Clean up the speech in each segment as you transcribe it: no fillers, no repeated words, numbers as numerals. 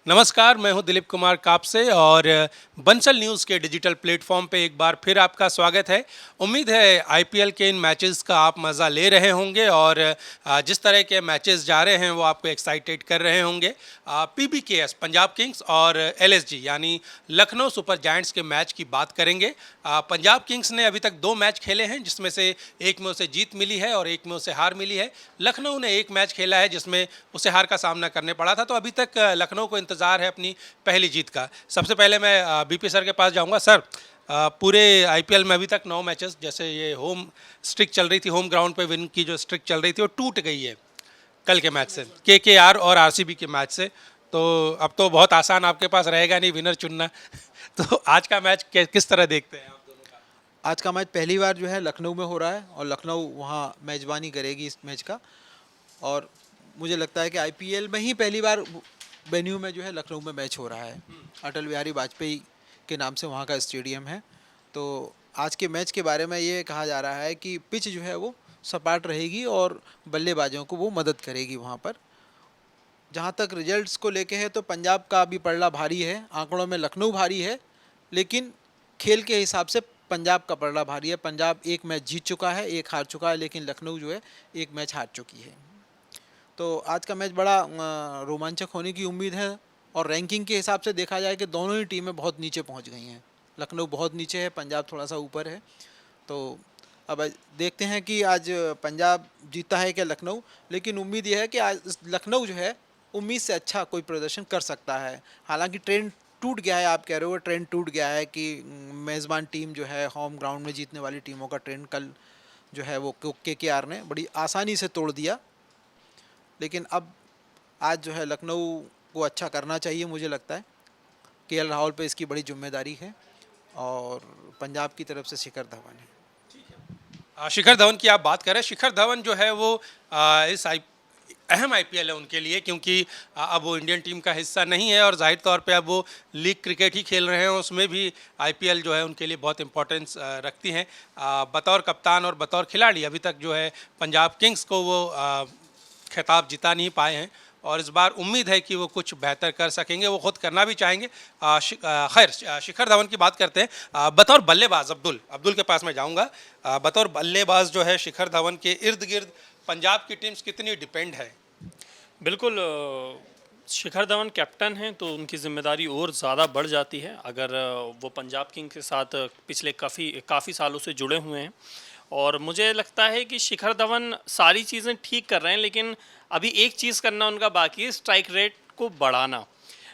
नमस्कार, मैं हूं दिलीप कुमार कापसे और बंसल न्यूज़ के डिजिटल प्लेटफॉर्म पे एक बार फिर आपका स्वागत है। उम्मीद है आईपीएल के इन मैचेस का आप मज़ा ले रहे होंगे और जिस तरह के मैचेस जा रहे हैं वो आपको एक्साइटेड कर रहे होंगे। पीबीकेएस पंजाब किंग्स और एलएसजी यानी लखनऊ सुपर जायंट्स के मैच की बात करेंगे। पंजाब किंग्स ने अभी तक 2 मैच खेले हैं जिसमें से एक में उसे जीत मिली है और एक में उसे हार मिली है। लखनऊ ने एक मैच खेला है जिसमें उसे हार का सामना करने पड़ा था, तो अभी तक लखनऊ को इंतज़ार है अपनी पहली जीत का। सबसे पहले मैं बीपी सर के पास जाऊंगा। सर, पूरे आईपीएल में अभी तक 9 मैचेस, जैसे ये होम स्ट्रिक चल रही थी, होम ग्राउंड पे विन की जो स्ट्रिक चल रही थी वो टूट गई है कल के मैच से, केकेआर और आरसीबी के मैच से। तो अब तो बहुत आसान आपके पास रहेगा नहीं विनर चुनना। तो आज का मैच किस तरह देखते हैं आप दोनों का? आज का मैच पहली बार जो है लखनऊ में हो रहा है और लखनऊ वहाँ मेजबानी करेगी इस मैच का। और मुझे लगता है कि आईपीएल में ही पहली बार वेन्यू में जो है लखनऊ में मैच हो रहा है। अटल बिहारी वाजपेयी के नाम से वहाँ का स्टेडियम है। तो आज के मैच के बारे में ये कहा जा रहा है कि पिच जो है वो सपाट रहेगी और बल्लेबाजों को वो मदद करेगी वहाँ पर। जहाँ तक रिजल्ट्स को लेके है तो पंजाब का अभी पलड़ा भारी है, आंकड़ों में लखनऊ भारी है, लेकिन खेल के हिसाब से पंजाब का पलड़ा भारी है। पंजाब एक मैच जीत चुका है, एक हार चुका है, लेकिन लखनऊ जो है एक मैच हार चुकी है। तो आज का मैच बड़ा रोमांचक होने की उम्मीद है। और रैंकिंग के हिसाब से देखा जाए कि दोनों ही टीमें बहुत नीचे पहुंच गई हैं। लखनऊ बहुत नीचे है, पंजाब थोड़ा सा ऊपर है। तो अब देखते हैं कि आज पंजाब जीता है क्या लखनऊ। लेकिन उम्मीद यह है कि आज लखनऊ जो है उम्मीद से अच्छा कोई प्रदर्शन कर सकता है। हालांकि ट्रेंड टूट गया है, आप कह रहे हो ट्रेंड टूट गया है कि मेज़बान टीम जो है होम ग्राउंड में जीतने वाली टीमों का ट्रेंड कल जो है वो केकेआर ने बड़ी आसानी से तोड़ दिया। लेकिन अब आज जो है लखनऊ को अच्छा करना चाहिए, मुझे लगता है केएल राहुल पे इसकी बड़ी जिम्मेदारी है। और पंजाब की तरफ से शिखर धवन है। शिखर धवन की आप बात करें, शिखर धवन जो है वो इस अहम आईपीएल है उनके लिए, क्योंकि अब वो इंडियन टीम का हिस्सा नहीं है और जाहिर तौर पे अब वो लीग क्रिकेट ही खेल रहे हैं। उसमें भी आईपीएल जो है उनके लिए बहुत इंपॉर्टेंस रखती हैं। बतौर कप्तान और बतौर खिलाड़ी अभी तक जो है पंजाब किंग्स को वो खिताब जिता नहीं पाए हैं और इस बार उम्मीद है कि वो कुछ बेहतर कर सकेंगे, वो खुद करना भी चाहेंगे। खैर, शिखर धवन की बात करते हैं। बतौर बल्लेबाज अब्दुल अब्दुल के पास मैं जाऊंगा। बतौर बल्लेबाज जो है शिखर धवन के इर्द गिर्द पंजाब की टीम्स कितनी डिपेंड है? बिल्कुल। शिखर धवन कैप्टन हैं तो उनकी जिम्मेदारी और ज़्यादा बढ़ जाती है। अगर वो पंजाब किंग्स के साथ पिछले काफ़ी सालों से जुड़े हुए हैं और मुझे लगता है कि शिखर धवन सारी चीज़ें ठीक कर रहे हैं, लेकिन अभी एक चीज़ करना उनका बाकी है, स्ट्राइक रेट को बढ़ाना।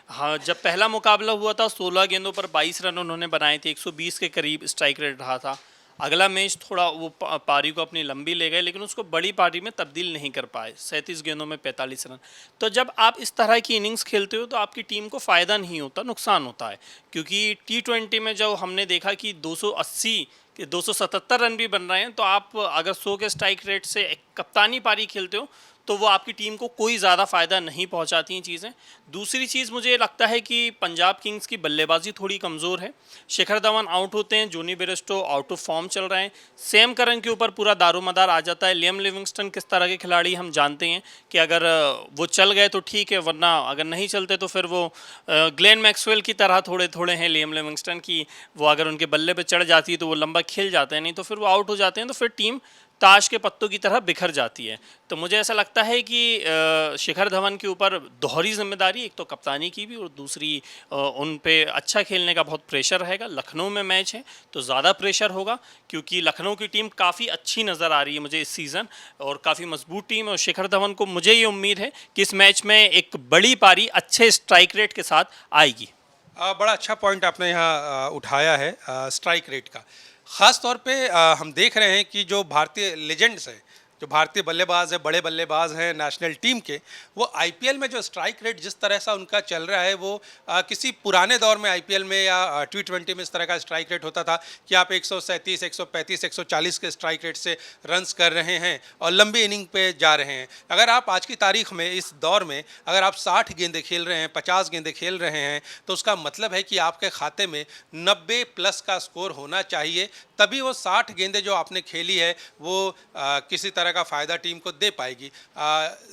हाँ, जब पहला मुकाबला हुआ था 16 गेंदों पर 22 रन उन्होंने बनाए थे, 120 के करीब स्ट्राइक रेट रहा था। अगला मैच थोड़ा वो पारी को अपनी लंबी ले गए, लेकिन उसको बड़ी पारी में तब्दील नहीं कर पाए, 37 गेंदों में 45 रन। तो जब आप इस तरह की इनिंग्स खेलते हो तो आपकी टीम को फ़ायदा नहीं होता, नुकसान होता है। क्योंकि T20 में जो हमने देखा कि 280 कि 277 रन भी बन रहे हैं, तो आप अगर 100 के स्ट्राइक रेट से एक कप्तानी पारी खेलते हो तो वो आपकी टीम को कोई ज़्यादा फ़ायदा नहीं पहुंचाती हैं चीज़ें। दूसरी चीज़ मुझे लगता है कि पंजाब किंग्स की बल्लेबाजी थोड़ी कमज़ोर है। शिखर धवन आउट होते हैं, जोनी बेयरस्टो आउट ऑफ फॉर्म चल रहे हैं, सैम करन के ऊपर पूरा दारोमदार आ जाता है। लियम लिविंगस्टन किस तरह के खिलाड़ी हम जानते हैं कि अगर वो चल गए तो ठीक है, वरना अगर नहीं चलते तो फिर वो ग्लेन मैक्सवेल की तरह थोड़े थोड़े हैं लियम लिविंगस्टन की। वो अगर उनके बल्ले पर चढ़ जाती है तो वो लंबा खेल जाते हैं, नहीं तो फिर वो आउट हो जाते हैं, तो फिर टीम ताश के पत्तों की तरह बिखर जाती है। तो मुझे ऐसा लगता है कि शिखर धवन के ऊपर दोहरी जिम्मेदारी, एक तो कप्तानी की भी और दूसरी उन पे अच्छा खेलने का बहुत प्रेशर रहेगा। लखनऊ में मैच है तो ज़्यादा प्रेशर होगा, क्योंकि लखनऊ की टीम काफ़ी अच्छी नज़र आ रही है मुझे इस सीज़न और काफ़ी मजबूत टीम है। और शिखर धवन को मुझे ये उम्मीद है कि इस मैच में एक बड़ी पारी अच्छे स्ट्राइक रेट के साथ आएगी। बड़ा अच्छा पॉइंट आपने यहाँ उठाया है स्ट्राइक रेट का। ख़ास तौर पे हम देख रहे हैं कि जो भारतीय लेजेंड्स हैं, जो भारतीय बल्लेबाज है, बड़े बल्लेबाज हैं नेशनल टीम के, वो आईपीएल में जो स्ट्राइक रेट जिस तरह से उनका चल रहा है वो किसी पुराने दौर में आईपीएल में या T20 में इस तरह का स्ट्राइक रेट होता था कि आप 137, 135, 140 के स्ट्राइक रेट से रन्स कर रहे हैं और लंबी इनिंग पे जा रहे हैं। अगर आप आज की तारीख में इस दौर में अगर आप 60 गेंदें खेल रहे हैं, 50 गेंदें खेल रहे हैं, तो उसका मतलब है कि आपके खाते में 90 प्लस का स्कोर होना चाहिए, तभी वो 60 गेंदें जो आपने खेली है वो किसी तरह तरह का फ़ायदा टीम को दे पाएगी।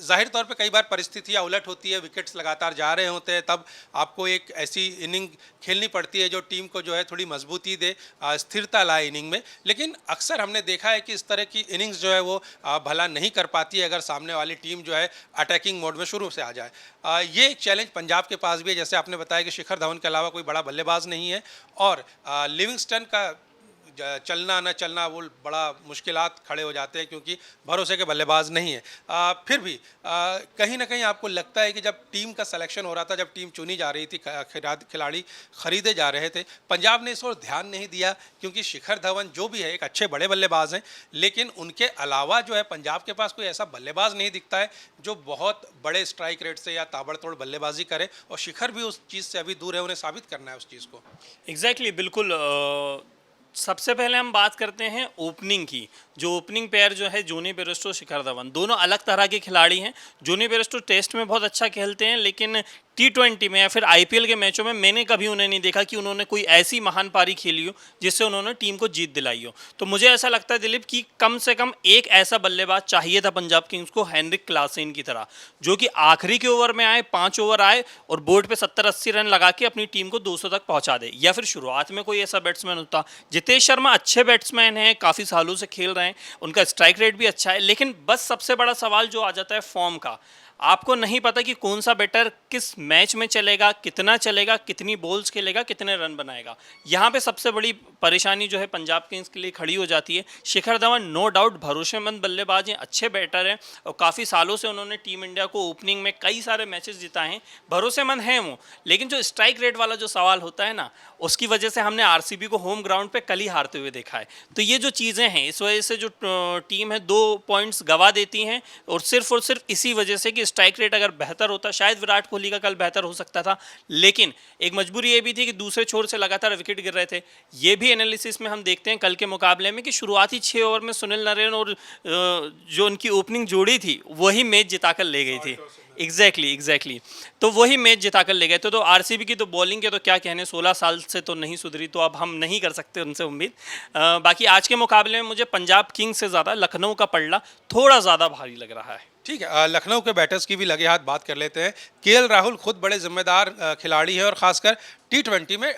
ज़ाहिर तौर पे कई बार परिस्थितियाँ उलट होती है, विकेट्स लगातार जा रहे होते हैं, तब आपको एक ऐसी इनिंग खेलनी पड़ती है जो टीम को जो है थोड़ी मजबूती दे, स्थिरता लाए इनिंग में। लेकिन अक्सर हमने देखा है कि इस तरह की इनिंग्स जो है वो भला नहीं कर पाती है अगर सामने वाली टीम जो है अटैकिंग मोड में शुरू से आ जाए। ये एक चैलेंज पंजाब के पास भी है, जैसे आपने बताया कि शिखर धवन के अलावा कोई बड़ा बल्लेबाज नहीं है और लिविंगस्टन का चलना न चलना वो बड़ा मुश्किलात खड़े हो जाते हैं क्योंकि भरोसे के बल्लेबाज नहीं है। फिर भी कहीं ना कहीं आपको लगता है कि जब टीम का सिलेक्शन हो रहा था, जब टीम चुनी जा रही थी, खिलाड़ी खरीदे जा रहे थे, पंजाब ने इस ओर ध्यान नहीं दिया क्योंकि शिखर धवन जो भी है एक अच्छे बड़े बल्लेबाज हैं, लेकिन उनके अलावा जो है पंजाब के पास कोई ऐसा बल्लेबाज नहीं दिखता है जो बहुत बड़े स्ट्राइक रेट से या ताबड़तोड़ बल्लेबाजी करे, और शिखर भी उस चीज़ से अभी दूर है, उन्हें साबित करना है उस चीज़ को। एग्जैक्टली बिल्कुल। सबसे पहले हम बात करते हैं ओपनिंग की। जो ओपनिंग पेयर जो है जोनी बेयरस्टो, शिखर धवन, दोनों अलग तरह के खिलाड़ी हैं। जोनी बेयरस्टो टेस्ट में बहुत अच्छा खेलते हैं, लेकिन T20 में या फिर IPL के मैचों में मैंने कभी उन्हें नहीं देखा कि उन्होंने कोई ऐसी महान पारी खेली हो जिससे उन्होंने टीम को जीत दिलाई हो। तो मुझे ऐसा लगता है दिलीप कि कम से कम एक ऐसा बल्लेबाज चाहिए था पंजाब किंग्स को, हेनरिक क्लासेन की तरह, जो कि आखिरी के ओवर में आए, 5 ओवर आए और बोर्ड पे 70-80 रन लगा के अपनी टीम को 200 तक पहुंचा दे। या फिर शुरुआत में कोई ऐसा बैट्समैन होता। जितेश शर्मा अच्छे बैट्समैन हैं, काफ़ी सालों से खेल रहे हैं, उनका स्ट्राइक रेट भी अच्छा है, लेकिन बस सबसे बड़ा सवाल जो आ जाता है फॉर्म का। आपको नहीं पता कि कौन सा बैटर किस मैच में चलेगा, कितना चलेगा, कितनी बॉल्स खेलेगा, कितने रन बनाएगा। यहाँ पे सबसे बड़ी परेशानी जो है पंजाब किंग्स के लिए खड़ी हो जाती है। शिखर धवन नो डाउट भरोसेमंद बल्लेबाज हैं, अच्छे बैटर हैं और काफ़ी सालों से उन्होंने टीम इंडिया को ओपनिंग में कई सारे मैचेस जिताए हैं, भरोसेमंद हैं वो। लेकिन जो स्ट्राइक रेट वाला जो सवाल होता है ना, उसकी वजह से हमने RCB को होम ग्राउंड पर कल ही हारते हुए देखा है। तो ये जो चीज़ें हैं, इस वजह से जो टीम है 2 पॉइंट्स गंवा देती हैं, और सिर्फ इसी वजह से कि स्ट्राइक रेट अगर बेहतर होता, शायद विराट कोहली का कल बेहतर हो सकता था। लेकिन एक मजबूरी ये भी थी कि दूसरे छोर से लगातार विकेट गिर रहे थे। ये भी एनालिसिस में हम देखते हैं कल के मुकाबले में कि शुरुआती 6 ओवर में सुनील नारायण और जो उनकी ओपनिंग जोड़ी थी वही मैच जिताकर ले गई थी। एग्जैक्टली। तो वही मैच जिताकर ले गए थे। तो RCB की तो बॉलिंग के तो क्या कहने, 16 साल से तो नहीं सुधरी, तो अब हम नहीं कर सकते उनसे उम्मीद। बाकी आज के मुकाबले में मुझे पंजाब किंग्स से ज़्यादा लखनऊ का पलड़ा थोड़ा ज़्यादा भारी लग रहा है। ठीक है, लखनऊ के बैटर्स की भी लगे हाथ बात कर लेते हैं। KL राहुल खुद बड़े जिम्मेदार खिलाड़ी है और ख़ासकर T20 में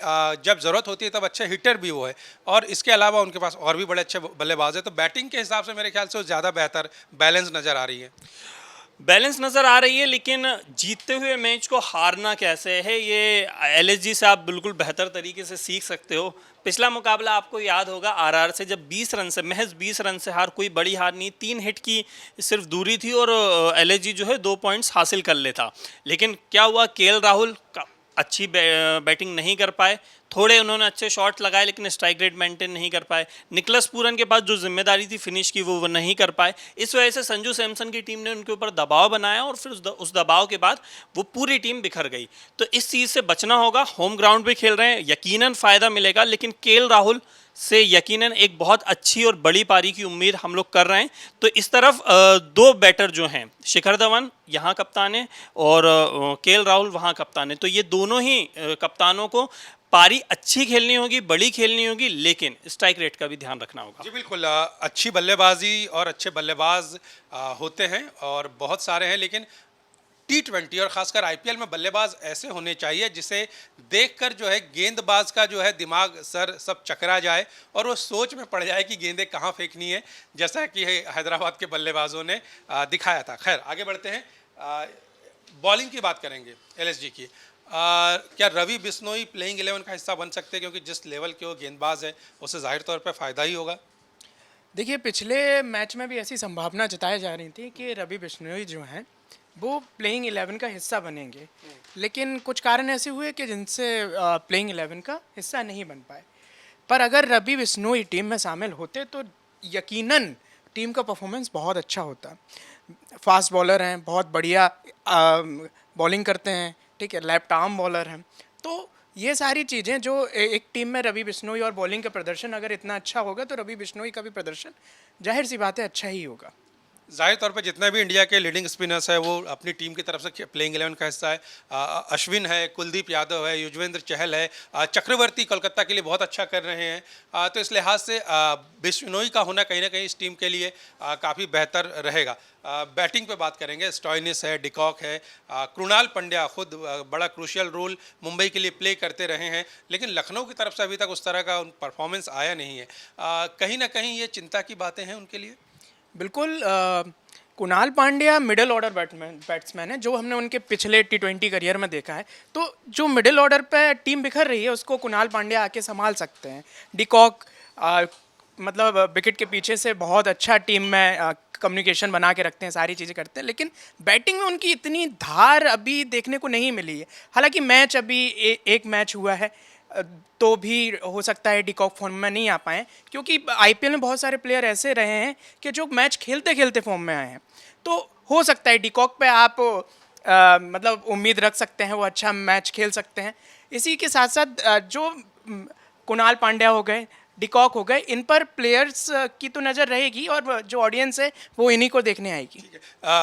जब ज़रूरत होती है तब अच्छे हिटर भी वो है, और इसके अलावा उनके पास और भी बड़े अच्छे बल्लेबाज हैं। तो बैटिंग के हिसाब से मेरे ख्याल से वो ज़्यादा बेहतर बैलेंस नज़र आ रही है। बैलेंस नज़र आ रही है, लेकिन जीतते हुए मैच को हारना कैसे है, ये LSG से आप बिल्कुल बेहतर तरीके से सीख सकते हो। पिछला मुकाबला आपको याद होगा RR से, जब 20 रन से, महज 20 रन से हार, कोई बड़ी हार नहीं, 3 हिट की सिर्फ दूरी थी और LSG जो है 2 पॉइंट्स हासिल कर लेता। लेकिन क्या हुआ, KL राहुल अच्छी बैटिंग नहीं कर पाए, थोड़े उन्होंने अच्छे शॉट लगाए लेकिन स्ट्राइक रेट मेंटेन नहीं कर पाए। निकलस पूरन के पास जो जिम्मेदारी थी फिनिश की वो नहीं कर पाए। इस वजह से संजू सैमसन की टीम ने उनके ऊपर दबाव बनाया और फिर उस दबाव के बाद वो पूरी टीम बिखर गई। तो इस चीज़ से बचना होगा। होम ग्राउंड पे खेल रहे हैं, यकीनन फ़ायदा मिलेगा, लेकिन KL राहुल से यकीनन एक बहुत अच्छी और बड़ी पारी की उम्मीद हम लोग कर रहे हैं। तो इस तरफ 2 बैटर जो हैं, शिखर धवन यहाँ कप्तान है और KL राहुल वहाँ कप्तान है। तो ये दोनों ही कप्तानों को पारी अच्छी खेलनी होगी, बड़ी खेलनी होगी, लेकिन स्ट्राइक रेट का भी ध्यान रखना होगा। जी बिल्कुल, अच्छी बल्लेबाजी और अच्छे बल्लेबाज होते हैं और बहुत सारे हैं, लेकिन T20 और ख़ासकर IPL में बल्लेबाज ऐसे होने चाहिए जिसे देखकर जो है गेंदबाज का जो है दिमाग सर सब चकरा जाए और वो सोच में पड़ जाए कि गेंदें कहाँ फेंकनी है, जैसा कि हैदराबाद के बल्लेबाजों ने दिखाया था। खैर आगे बढ़ते हैं, बॉलिंग की बात करेंगे LSG की। क्या रवि बिश्नोई प्लेइंग 11 का हिस्सा बन सकते हैं, क्योंकि जिस लेवल के वो गेंदबाज है उससे जाहिर तौर पर फ़ायदा ही होगा। देखिए, पिछले मैच में भी ऐसी संभावना जताई जा रही थी कि रवि बिश्नोई जो हैं वो प्लेइंग 11 का हिस्सा बनेंगे, लेकिन कुछ कारण ऐसे हुए कि जिनसे प्लेइंग 11 का हिस्सा नहीं बन पाए। पर अगर रवि बिश्नोई टीम में शामिल होते तो यकीनन टीम का परफॉर्मेंस बहुत अच्छा होता। फास्ट बॉलर हैं, बहुत बढ़िया बॉलिंग करते हैं, ठीक है, लेफ्ट आर्म बॉलर हैं। तो ये सारी चीज़ें जो एक टीम में रवि बिश्नोई और बॉलिंग का प्रदर्शन अगर इतना अच्छा होगा तो रवि बिश्नोई का भी प्रदर्शन जाहिर सी बात है अच्छा ही होगा। जाहिर तौर पे जितने भी इंडिया के लीडिंग स्पिनर्स है वो अपनी टीम की तरफ से प्लेइंग 11 का हिस्सा है। अश्विन है, कुलदीप यादव है, युजवेंद्र चहल है, चक्रवर्ती कोलकाता के लिए बहुत अच्छा कर रहे हैं। तो इस लिहाज से बिश्नोई का होना कहीं ना कहीं इस टीम के लिए काफ़ी बेहतर रहेगा। बैटिंग पे बात करेंगे, स्टॉइनिस है, डिकॉक है, कृणाल पंड्या खुद बड़ा क्रूशियल रोल मुंबई के लिए प्ले करते रहे हैं, लेकिन लखनऊ की तरफ से अभी तक उस तरह का परफॉर्मेंस आया नहीं है। कहीं ना कहीं ये चिंता की बातें हैं उनके लिए। बिल्कुल Kunal Pandya middle order batsman है, जो हमने उनके पिछले T20 करियर में देखा है। तो जो मिडिल ऑर्डर पे टीम बिखर रही है उसको कुणाल पांड्या आके संभाल सकते हैं। डिकॉक मतलब विकेट के पीछे से बहुत अच्छा टीम में कम्युनिकेशन बना के रखते हैं, सारी चीज़ें करते हैं, लेकिन बैटिंग में उनकी इतनी धार अभी देखने को नहीं मिली है। हालांकि मैच अभी एक मैच हुआ है, तो भी हो सकता है डिकॉक फॉर्म में नहीं आ पाए, क्योंकि आईपीएल में बहुत सारे प्लेयर ऐसे रहे हैं कि जो मैच खेलते खेलते फॉर्म में आए हैं। तो हो सकता है डिकॉक पे आप मतलब उम्मीद रख सकते हैं, वो अच्छा मैच खेल सकते हैं। इसी के साथ साथ जो कुणाल पांड्या हो गए, डिकॉक हो गए, इन पर प्लेयर्स की तो नज़र रहेगी और जो ऑडियंस है वो इन्हीं को देखने आएगी।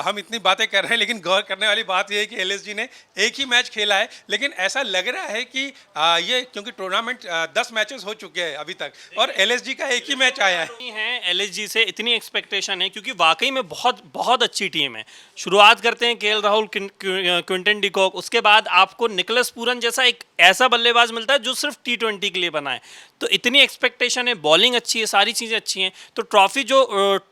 हम इतनी बातें कर रहे हैं, लेकिन गौर करने वाली बात यह है कि एलएसजी ने एक ही मैच खेला है, लेकिन ऐसा लग रहा है कि ये क्योंकि टूर्नामेंट 10 मैचेस हो चुके हैं अभी तक और एलएसजी का एक ही मैच आया है। नहीं है एलएसजी से इतनी एक्सपेक्टेशन है, क्योंकि वाकई में बहुत बहुत अच्छी टीम है। शुरुआत करते हैं केएल राहुल, क्विंटन डिकॉक, उसके बाद आपको निकोलस पूरन जैसा एक ऐसा बल्लेबाज मिलता है जो सिर्फ T20 के लिए बना है। तो इतनी एक्सपेक्टेशन है, बॉलिंग अच्छी है, सारी चीज़ें अच्छी हैं। तो ट्रॉफी जो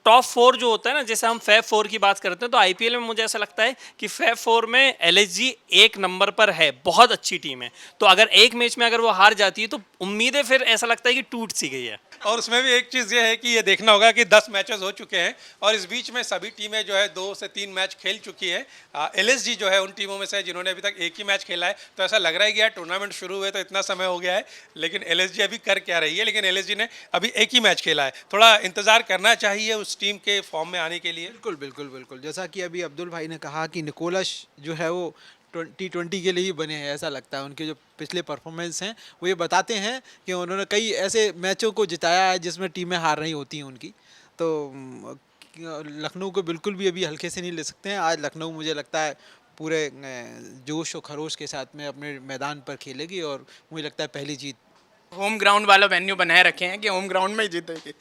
टॉप 4 जो होता है ना, जैसे हम फैब 4 की बात करते हैं, तो आईपीएल में मुझे ऐसा लगता है कि फैब 4 में एलएसजी एक नंबर पर है, बहुत अच्छी टीम है। तो अगर एक मैच में अगर वो हार जाती है तो उम्मीदें फिर ऐसा लगता है कि टूट सी गई है। और उसमें भी एक चीज़ ये है कि ये देखना होगा कि 10 मैचेस हो चुके हैं और इस बीच में सभी टीमें जो है 2 से 3 मैच खेल चुकी है। एलएसजी जो है उन टीमों में से जिन्होंने अभी तक एक ही मैच खेला है। तो ऐसा लग रहा है कि यार टूर्नामेंट शुरू हुए तो इतना समय हो गया है, लेकिन एलएसजी अभी कर क्या रही है। लेकिन एलएसजी ने अभी एक ही मैच खेला है, थोड़ा इंतजार करना चाहिए उस टीम के फॉर्म में आने के लिए। बिल्कुल बिल्कुल बिल्कुल, जैसा कि अभी अब्दुल भाई ने कहा कि निकोलस जो है वो T20 के लिए ही बने हैं, ऐसा लगता है। उनके जो पिछले परफॉर्मेंस हैं वो ये बताते हैं कि उन्होंने कई ऐसे मैचों को जिताया है जिसमें टीमें हार रही होती हैं उनकी। तो लखनऊ को बिल्कुल भी अभी हल्के से नहीं ले सकते हैं। आज लखनऊ मुझे लगता है पूरे जोश और खरोश के साथ में अपने मैदान पर खेलेगी और मुझे लगता है पहली जीत। होम ग्राउंड वाला वेन्यू बनाए रखे हैं कि होम ग्राउंड में ही जीतेगी।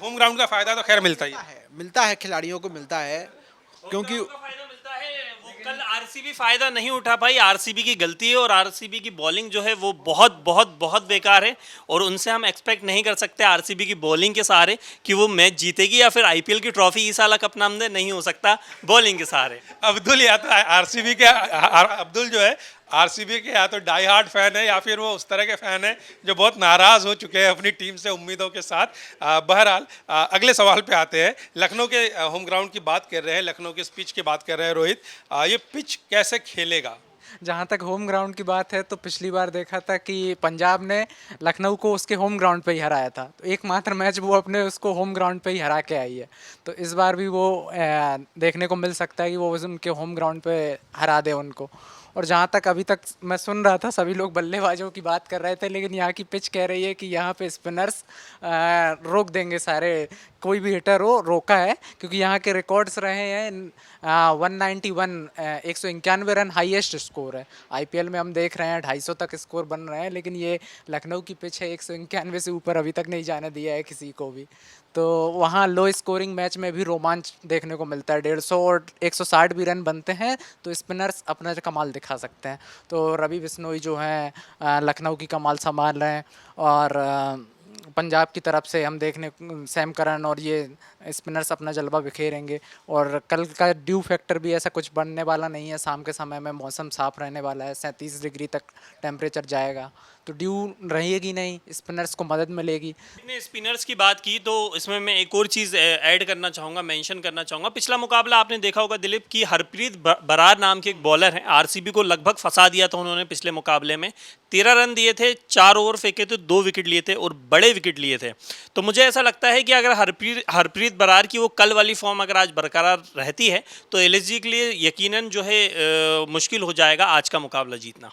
होम ग्राउंड का फायदा तो खैर मिलता ही है। मिलता है, खिलाड़ियों को मिलता है, क्योंकि फायदा मिलता है। वो कल आरसीबी फायदा नहीं उठा पाई, आरसीबी की गलती है। और आरसीबी की बॉलिंग जो है वो बहुत बहुत बहुत बेकार है और उनसे हम एक्सपेक्ट नहीं कर सकते आरसीबी की बॉलिंग के सहारे कि वो मैच जीतेगी या फिर आईपीएल की ट्रॉफी इस साल कप नाम दे। नहीं हो सकता बॉलिंग के सहारे। अब्दुल या तो आरसीबी के अब्दुल जो है आरसीबी के या तो डाई हार्ड फैन है या फिर वो उस तरह के फैन है जो बहुत नाराज़ हो चुके हैं अपनी टीम से उम्मीदों के साथ। बहरहाल अगले सवाल पे आते हैं। लखनऊ के होम ग्राउंड की बात कर रहे हैं, लखनऊ के इस पिच की बात कर रहे हैं रोहित। ये पिच कैसे खेलेगा? जहाँ तक होम ग्राउंड की बात है तो पिछली बार देखा था कि पंजाब ने लखनऊ को उसके होम ग्राउंड पे ही हराया था। तो एकमात्र मैच वो अपने उसको होम ग्राउंड पे ही हरा के आई है। तो इस बार भी वो देखने को मिल सकता है कि वो उनके होम ग्राउंड पे हरा दे उनको। और जहाँ तक अभी तक मैं सुन रहा था सभी लोग बल्लेबाजों की बात कर रहे थे, लेकिन यहाँ की पिच कह रही है कि यहाँ पे स्पिनर्स रोक देंगे सारे, कोई भी हिटर हो रोका है, क्योंकि यहाँ के रिकॉर्ड्स रहे हैं 191 191 रन हाईएस्ट स्कोर है। आईपीएल में हम देख रहे हैं 250 तक स्कोर बन रहे हैं, लेकिन ये लखनऊ की पिच है 191 से ऊपर अभी तक नहीं जाने दिया है किसी को भी। तो वहाँ लो स्कोरिंग मैच में भी रोमांच देखने को मिलता है। 150 और 160 भी रन बनते हैं तो स्पिनर्स अपना कमाल दिखा सकते हैं। तो रवि बिश्नोई जो हैं लखनऊ की कमाल संभाल रहे हैं और पंजाब की तरफ से हम देखने सैम करन और ये स्पिनर्स अपना जलवा बिखेरेंगे। और कल का ड्यू फैक्टर भी ऐसा कुछ बनने वाला नहीं है। शाम के समय में मौसम साफ रहने वाला है, 37 डिग्री तक टेम्परेचर जाएगा, तो ड्यू रहेगी नहीं, स्पिनर्स को मदद मिलेगी। स्पिनर्स की बात की तो इसमें मैं एक और चीज़ ऐड करना चाहूँगा, मेंशन करना चाहूँगा। पिछला मुकाबला आपने देखा होगा दिलीप की हरप्रीत बरार नाम के एक बॉलर हैं, आरसीबी को लगभग फंसा दिया था उन्होंने पिछले मुकाबले में। 13 रन दिए थे, 4 ओवर फेंके थे, 2 विकेट लिए थे और बड़े विकेट लिए थे। तो मुझे ऐसा लगता है कि अगर हरप्रीत बरार की वो कल वाली फॉर्म अगर आज बरकरार रहती है तो एलएसजी के लिए यकीनन जो है मुश्किल हो जाएगा आज का मुकाबला जीतना।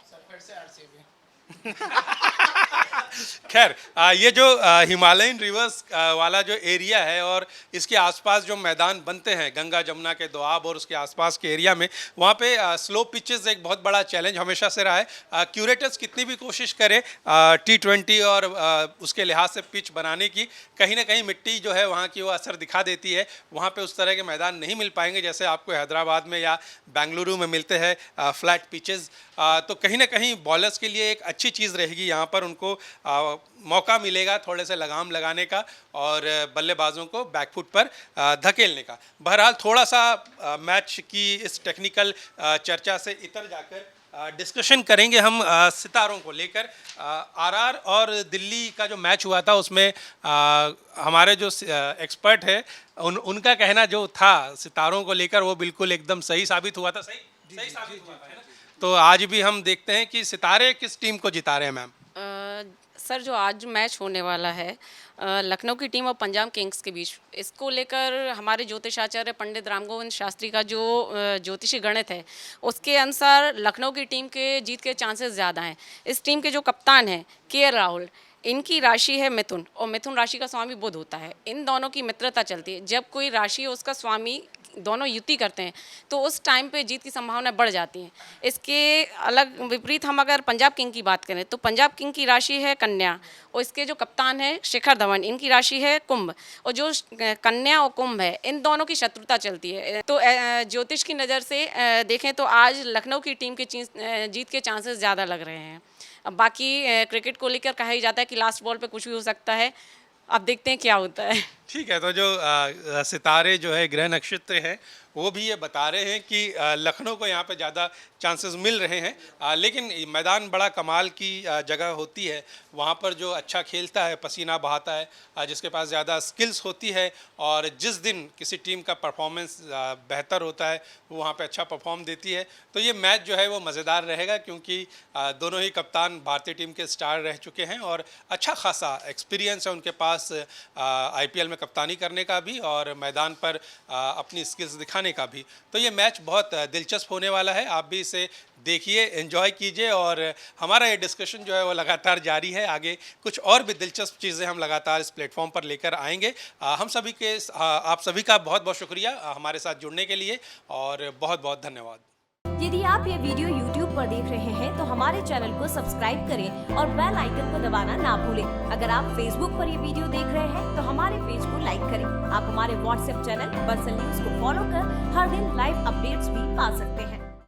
खैर ये जो हिमालयन रिवर्स वाला जो एरिया है और इसके आसपास जो मैदान बनते हैं गंगा जमुना के दोआब और उसके आसपास के एरिया में, वहाँ पे स्लो पिचेस एक बहुत बड़ा चैलेंज हमेशा से रहा है। क्यूरेटर्स कितनी भी कोशिश करें T20 और उसके लिहाज से पिच बनाने की, कहीं ना कहीं मिट्टी जो है वहाँ की वो असर दिखा देती है। वहाँ पे उस तरह के मैदान नहीं मिल पाएंगे जैसे आपको हैदराबाद में या बेंगलुरु में मिलते हैं फ्लैट पिचेस। तो कहीं ना कहीं बॉलर्स के लिए एक अच्छी चीज़ रहेगी, यहाँ पर उनको मौका मिलेगा थोड़े से लगाम लगाने का और बल्लेबाजों को बैकफुट पर धकेलने का। बहरहाल थोड़ा सा मैच की इस टेक्निकल चर्चा से इतर जाकर डिस्कशन करेंगे हम सितारों को लेकर। आरआर और दिल्ली का जो मैच हुआ था उसमें हमारे जो एक्सपर्ट है उनका कहना जो था सितारों को लेकर वो बिल्कुल एकदम सही साबित हुआ था। सही साबित हुआ था, है ना? तो आज भी हम देखते हैं कि सितारे किस टीम को जिता रहे हैं मैम। सर जो आज मैच होने वाला है लखनऊ की टीम और पंजाब किंग्स के बीच, इसको लेकर हमारे ज्योतिषाचार्य पंडित राम गोविंद शास्त्री का जो ज्योतिषी गणित है उसके अनुसार लखनऊ की टीम के जीत के चांसेस ज़्यादा हैं। इस टीम के जो कप्तान हैं के राहुल, इनकी राशि है मिथुन और मिथुन राशि का स्वामी बुध होता है। इन दोनों की मित्रता चलती है। जब कोई राशि उसका स्वामी दोनों युति करते हैं तो उस टाइम पे जीत की संभावना बढ़ जाती है। इसके अलग विपरीत हम अगर पंजाब किंग की बात करें तो पंजाब किंग की राशि है कन्या और इसके जो कप्तान है शिखर धवन, इनकी राशि है कुंभ और जो कन्या और कुंभ है इन दोनों की शत्रुता चलती है। तो ज्योतिष की नज़र से देखें तो आज लखनऊ की टीम के जीत के चांसेस ज़्यादा लग रहे हैं। अब बाकी क्रिकेट को लेकर कहा ही जाता है कि लास्ट बॉल पे कुछ भी हो सकता है। अब देखते हैं क्या होता है। ठीक है, तो जो सितारे जो है ग्रह नक्षत्र हैं वो भी ये बता रहे हैं कि लखनऊ को यहाँ पे ज़्यादा चांसेस मिल रहे हैं। लेकिन मैदान बड़ा कमाल की जगह होती है। वहाँ पर जो अच्छा खेलता है, पसीना बहाता है, जिसके पास ज़्यादा स्किल्स होती है और जिस दिन किसी टीम का परफॉर्मेंस बेहतर होता है वो वहाँ पे अच्छा परफॉर्म देती है। तो ये मैच जो है वो मज़ेदार रहेगा क्योंकि दोनों ही कप्तान भारतीय टीम के स्टार रह चुके हैं और अच्छा खासा एक्सपीरियंस है उनके पास IPL में कप्तानी करने का भी और मैदान पर अपनी स्किल्स दिखाने का भी। तो ये मैच बहुत दिलचस्प होने वाला है। आप भी इसे देखिए, एंजॉय कीजिए और हमारा ये डिस्कशन जो है वो लगातार जारी है। आगे कुछ और भी दिलचस्प चीज़ें हम लगातार इस प्लेटफॉर्म पर लेकर आएंगे। आप सभी का बहुत बहुत शुक्रिया हमारे साथ जुड़ने के लिए और बहुत बहुत धन्यवाद। यदि आप ये वीडियो YouTube पर देख रहे हैं तो हमारे चैनल को सब्सक्राइब करें और बेल आइकन को दबाना ना भूलें। अगर आप Facebook पर ये वीडियो देख रहे हैं तो हमारे पेज को लाइक करें। आप हमारे WhatsApp चैनल बंसल न्यूज को फॉलो कर हर दिन लाइव अपडेट्स भी पा सकते हैं।